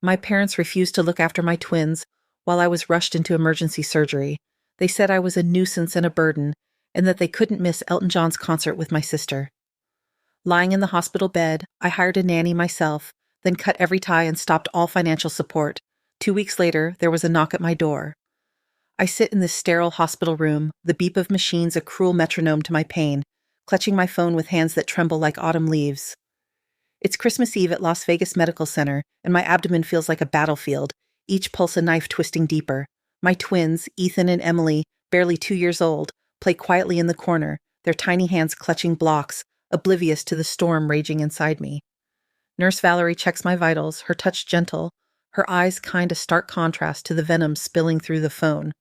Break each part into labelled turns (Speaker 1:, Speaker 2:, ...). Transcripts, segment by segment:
Speaker 1: My parents refused to look after my twins while I was rushed into emergency surgery. They said I was a nuisance and a burden, and that they couldn't miss Elton John's concert with my sister. Lying in the hospital bed, I hired a nanny myself, then cut every tie and stopped all financial support. 2 weeks later, there was a knock at my door. I sit in this sterile hospital room, the beep of machines a cruel metronome to my pain, clutching my phone with hands that tremble like autumn leaves. It's Christmas Eve at Las Vegas Medical Center, and my abdomen feels like a battlefield, each pulse a knife twisting deeper. My twins, Ethan and Emily, barely 2 years old, play quietly in the corner, their tiny hands clutching blocks, oblivious to the storm raging inside me. Nurse Valerie checks my vitals, her touch gentle, her eyes kind a stark contrast to the venom spilling through the phone.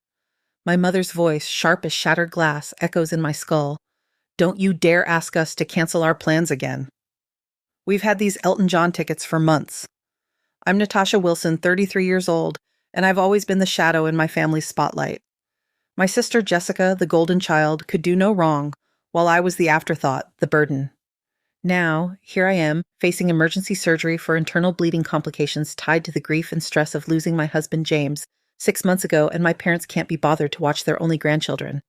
Speaker 1: My mother's voice, sharp as shattered glass, echoes in my skull. Don't you dare ask us to cancel our plans again. We've had these Elton John tickets for months. I'm Natasha Wilson, 33 years old, and I've always been the shadow in my family's spotlight. My sister Jessica, the golden child, could do no wrong, while I was the afterthought, the burden. Now, here I am, facing emergency surgery for internal bleeding complications tied to the grief and stress of losing my husband James 6 months ago, and my parents can't be bothered to watch their only grandchildren.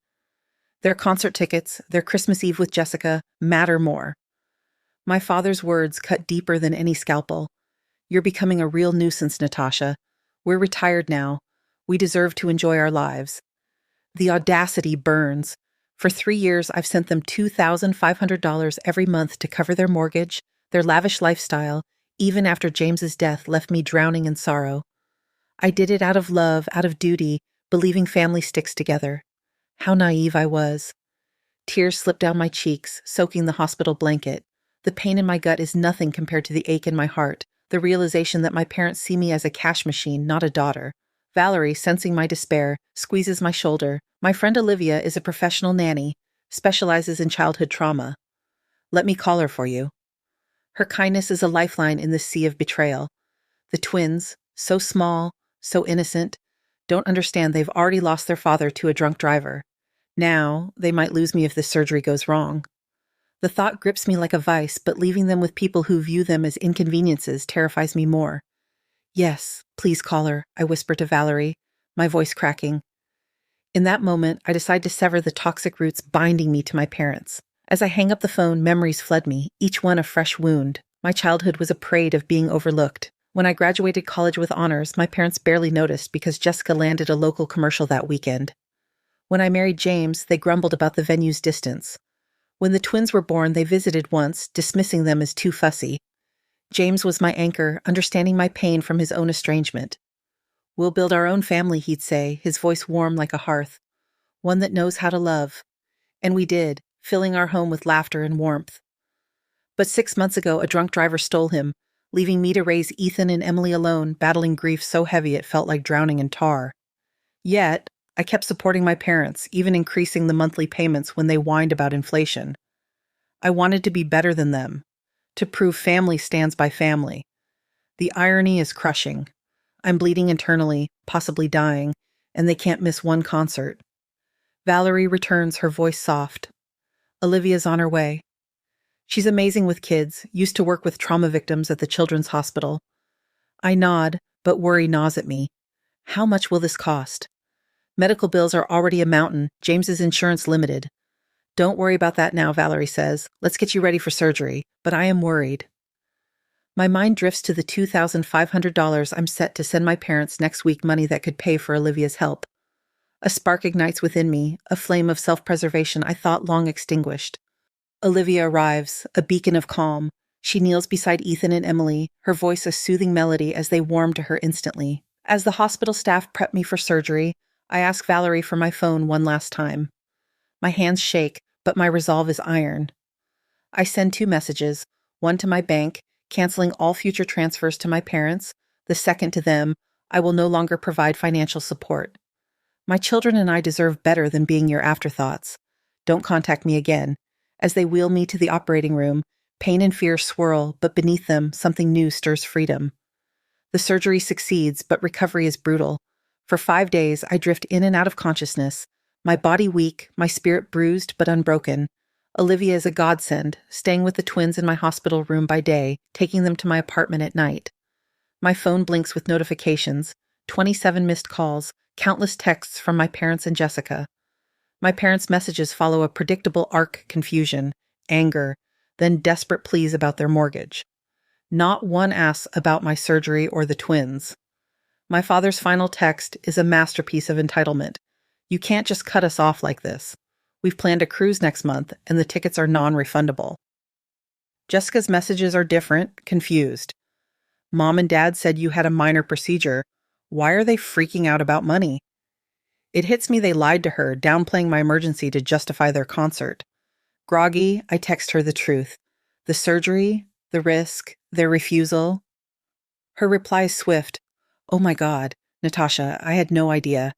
Speaker 1: Their concert tickets, their Christmas Eve with Jessica, matter more. My father's words cut deeper than any scalpel. You're becoming a real nuisance, Natasha. We're retired now. We deserve to enjoy our lives. The audacity burns. For 3 years, I've sent them $2,500 every month to cover their mortgage, their lavish lifestyle, even after James's death left me drowning in sorrow. I did it out of love, out of duty, believing family sticks together. How naive I was. Tears slipped down my cheeks, soaking the hospital blanket. The pain in my gut is nothing compared to the ache in my heart, the realization that my parents see me as a cash machine, not a daughter. Valerie, sensing my despair, squeezes my shoulder. My friend Olivia is a professional nanny, specializes in childhood trauma. Let me call her for you. Her kindness is a lifeline in this sea of betrayal. The twins, so small, so innocent, don't understand they've already lost their father to a drunk driver. Now, they might lose me if this surgery goes wrong. The thought grips me like a vice, but leaving them with people who view them as inconveniences terrifies me more. Yes, please call her, I whisper to Valerie, my voice cracking. In that moment, I decide to sever the toxic roots binding me to my parents. As I hang up the phone, memories flood me, each one a fresh wound. My childhood was a parade of being overlooked. When I graduated college with honors, my parents barely noticed because Jessica landed a local commercial that weekend. When I married James, they grumbled about the venue's distance. When the twins were born, they visited once, dismissing them as too fussy. James was my anchor, understanding my pain from his own estrangement. We'll build our own family, he'd say, his voice warm like a hearth. One that knows how to love. And we did, filling our home with laughter and warmth. But 6 months ago, a drunk driver stole him, leaving me to raise Ethan and Emily alone, battling grief so heavy it felt like drowning in tar. Yet, I kept supporting my parents, even increasing the monthly payments when they whined about inflation. I wanted to be better than them, to prove family stands by family. The irony is crushing. I'm bleeding internally, possibly dying, and they can't miss one concert. Valerie returns, her voice soft. Olivia's on her way. She's amazing with kids, used to work with trauma victims at the Children's Hospital. I nod, but worry gnaws at me. How much will this cost? Medical bills are already a mountain, James's insurance limited. Don't worry about that now, Valerie says. Let's get you ready for surgery, but I am worried. My mind drifts to the $2,500 I'm set to send my parents next week, money that could pay for Olivia's help. A spark ignites within me, a flame of self-preservation I thought long extinguished. Olivia arrives, a beacon of calm. She kneels beside Ethan and Emily, her voice a soothing melody as they warm to her instantly. As the hospital staff prep me for surgery, I ask Valerie for my phone one last time. My hands shake, but my resolve is iron. I send 2 messages, one to my bank, canceling all future transfers to my parents, the second to them, I will no longer provide financial support. My children and I deserve better than being your afterthoughts. Don't contact me again. As they wheel me to the operating room, pain and fear swirl, but beneath them, something new stirs freedom. The surgery succeeds, but recovery is brutal. For 5 days, I drift in and out of consciousness, my body weak, my spirit bruised but unbroken. Olivia is a godsend, staying with the twins in my hospital room by day, taking them to my apartment at night. My phone blinks with notifications, 27 missed calls, countless texts from my parents and Jessica. My parents' messages follow a predictable arc: confusion, anger, then desperate pleas about their mortgage. Not one asks about my surgery or the twins. My father's final text is a masterpiece of entitlement. You can't just cut us off like this. We've planned a cruise next month, and the tickets are non-refundable. Jessica's messages are different, confused. Mom and Dad said you had a minor procedure. Why are they freaking out about money? It hits me they lied to her, downplaying my emergency to justify their concert. Groggy, I text her the truth. The surgery, the risk, their refusal. Her reply is swift. Oh my God, Natasha, I had no idea.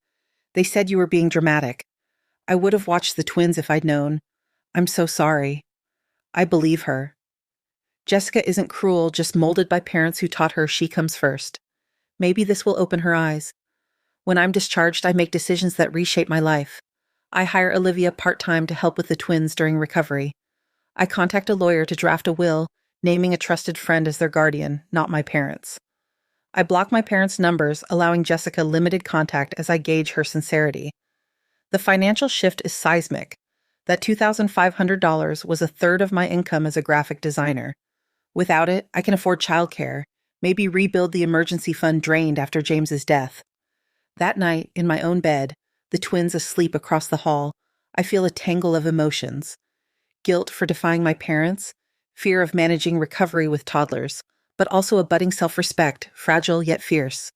Speaker 1: They said you were being dramatic. I would have watched the twins if I'd known. I'm so sorry. I believe her. Jessica isn't cruel, just molded by parents who taught her she comes first. Maybe this will open her eyes. When I'm discharged, I make decisions that reshape my life. I hire Olivia part-time to help with the twins during recovery. I contact a lawyer to draft a will, naming a trusted friend as their guardian, not my parents. I block my parents' numbers, allowing Jessica limited contact as I gauge her sincerity. The financial shift is seismic. That $2,500 was a third of my income as a graphic designer. Without it, I can afford childcare, maybe rebuild the emergency fund drained after James's death. That night, in my own bed, the twins asleep across the hall, I feel a tangle of emotions. Guilt for defying my parents, fear of managing recovery with toddlers, but also a budding self-respect, fragile yet fierce.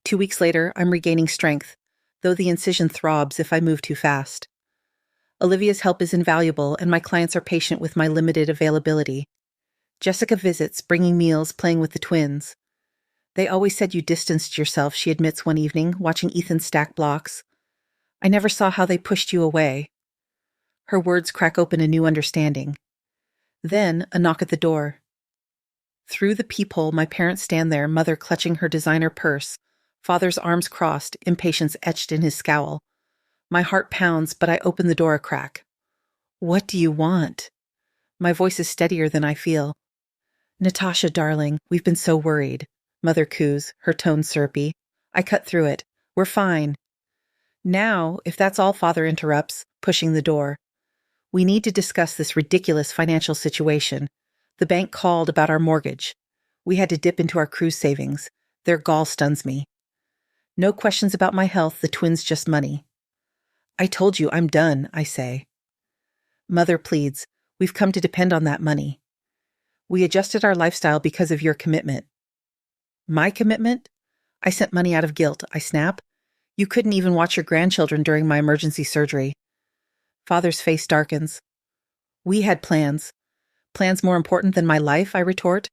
Speaker 1: 2 weeks later, I'm regaining strength, though the incision throbs if I move too fast. Olivia's help is invaluable, and my clients are patient with my limited availability. Jessica visits, bringing meals, playing with the twins. They always said you distanced yourself, she admits one evening, watching Ethan stack blocks. I never saw how they pushed you away. Her words crack open a new understanding. Then, a knock at the door. Through the peephole, my parents stand there, mother clutching her designer purse, father's arms crossed, impatience etched in his scowl. My heart pounds, but I open the door a crack. What do you want? My voice is steadier than I feel. Natasha, darling, we've been so worried. Mother coos, her tone syrupy. I cut through it. We're fine. Now, if that's all, father interrupts, pushing the door. We need to discuss this ridiculous financial situation. The bank called about our mortgage. We had to dip into our cruise savings. Their gall stuns me. No questions about my health, the twins just money. I told you I'm done, I say. Mother pleads, we've come to depend on that money. We adjusted our lifestyle because of your commitment. My commitment? I sent money out of guilt, I snap. You couldn't even watch your grandchildren during my emergency surgery. Father's face darkens. We had plans. Plans more important than my life, I retort.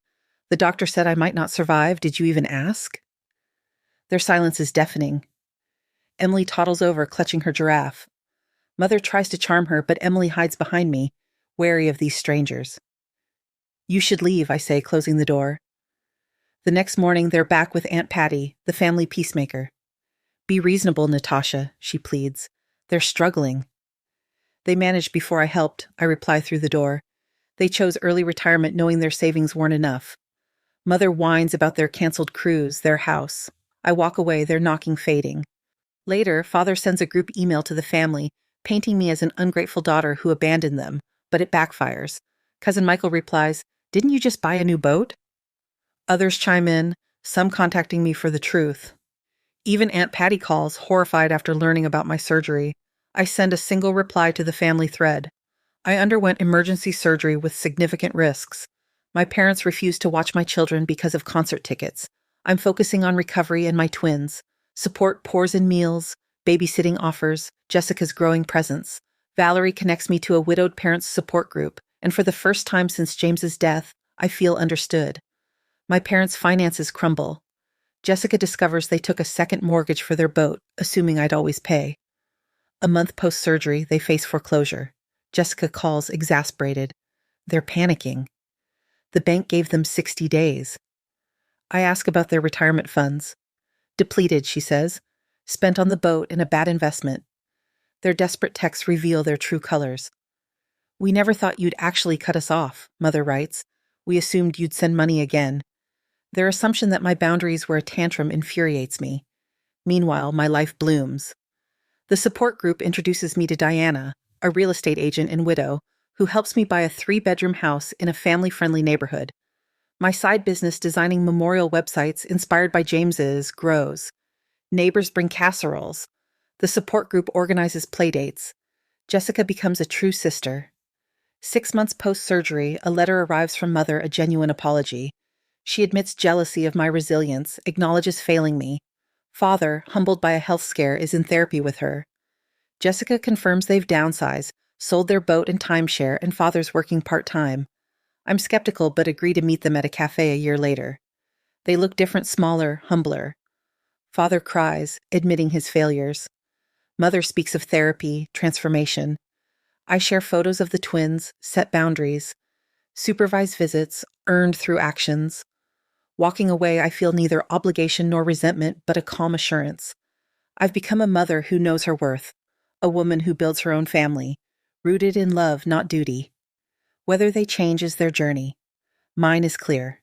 Speaker 1: The doctor said I might not survive. Did you even ask? Their silence is deafening. Emily toddles over, clutching her giraffe. Mother tries to charm her, but Emily hides behind me, wary of these strangers. You should leave, I say, closing the door. The next morning, they're back with Aunt Patty, the family peacemaker. Be reasonable, Natasha, she pleads. They're struggling. They managed before I helped, I reply through the door. They chose early retirement knowing their savings weren't enough. Mother whines about their canceled cruise, their house. I walk away, their knocking fading. Later, father sends a group email to the family, painting me as an ungrateful daughter who abandoned them, but it backfires. Cousin Michael replies, didn't you just buy a new boat? Others chime in, some contacting me for the truth. Even Aunt Patty calls, horrified after learning about my surgery. I send a single reply to the family thread. I underwent emergency surgery with significant risks. My parents refused to watch my children because of concert tickets. I'm focusing on recovery and my twins. Support pours in meals, babysitting offers, Jessica's growing presence. Valerie connects me to a widowed parents' support group, and for the first time since James's death, I feel understood. My parents' finances crumble. Jessica discovers they took a second mortgage for their boat, assuming I'd always pay. A month post-surgery, they face foreclosure. Jessica calls, exasperated. They're panicking. The bank gave them 60 days. I ask about their retirement funds. Depleted, she says. Spent on the boat and a bad investment. Their desperate texts reveal their true colors. We never thought you'd actually cut us off, Mother writes. We assumed you'd send money again. Their assumption that my boundaries were a tantrum infuriates me. Meanwhile, my life blooms. The support group introduces me to Diana, a real estate agent and widow, who helps me buy a 3-bedroom house in a family-friendly neighborhood. My side business designing memorial websites inspired by James's grows. Neighbors bring casseroles. The support group organizes playdates. Jessica becomes a true sister. 6 months post-surgery, a letter arrives from Mother, a genuine apology. She admits jealousy of my resilience, acknowledges failing me. Father, humbled by a health scare, is in therapy with her. Jessica confirms they've downsized, sold their boat and timeshare, and Father's working part-time. I'm skeptical but agree to meet them at a cafe a year later. They look different, smaller, humbler. Father cries, admitting his failures. Mother speaks of therapy, transformation. I share photos of the twins, set boundaries, supervise visits, earned through actions. Walking away, I feel neither obligation nor resentment, but a calm assurance. I've become a mother who knows her worth, a woman who builds her own family, rooted in love, not duty. Whether they change is their journey. Mine is clear.